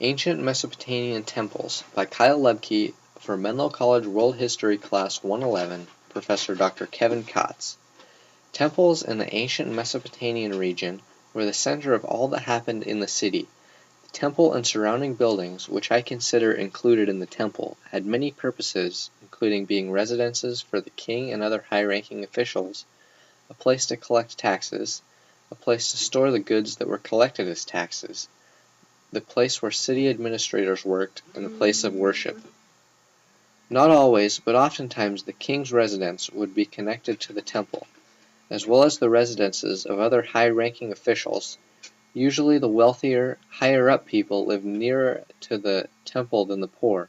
Ancient Mesopotamian Temples by Kyle Lubkek for Menlo College World History Class 111, Professor Dr. Kevin Kotz. Temples in the ancient Mesopotamian region were the center of all that happened in the city. The temple and surrounding buildings, which I consider included in the temple, had many purposes, including being residences for the king and other high-ranking officials, a place to collect taxes, a place to store the goods that were collected as taxes, the place where city administrators worked, and a place of worship. Not always, but oftentimes the king's residence would be connected to the temple, as well as the residences of other high-ranking officials. Usually the wealthier, higher-up people lived nearer to the temple than the poor.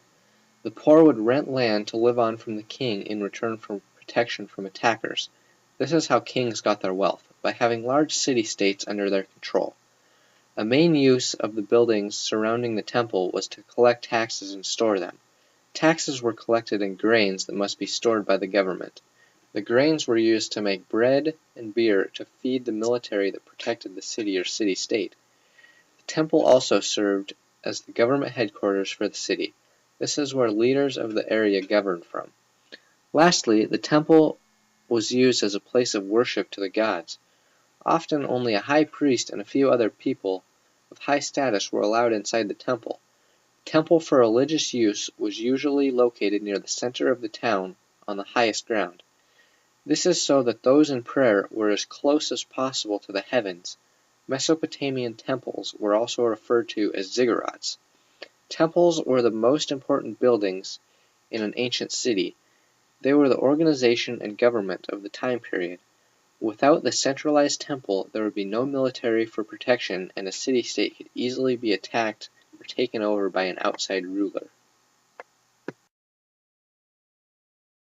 The poor would rent land to live on from the king in return for protection from attackers. This is how kings got their wealth, by having large city-states under their control. A main use of the buildings surrounding the temple was to collect taxes and store them. Taxes were collected in grains that must be stored by the government. The grains were used to make bread and beer to feed the military that protected the city or city-state. The temple also served as the government headquarters for the city. This is where leaders of the area governed from. Lastly, the temple was used as a place of worship to the gods. Often only a high priest and a few other people of high status were allowed inside the temple. The temple for religious use was usually located near the center of the town on the highest ground. This is so that those in prayer were as close as possible to the heavens. Mesopotamian temples were also referred to as ziggurats. Temples were the most important buildings in an ancient city. They were the organization and government of the time period. Without the centralized temple, there would be no military for protection, and a city-state could easily be attacked or taken over by an outside ruler.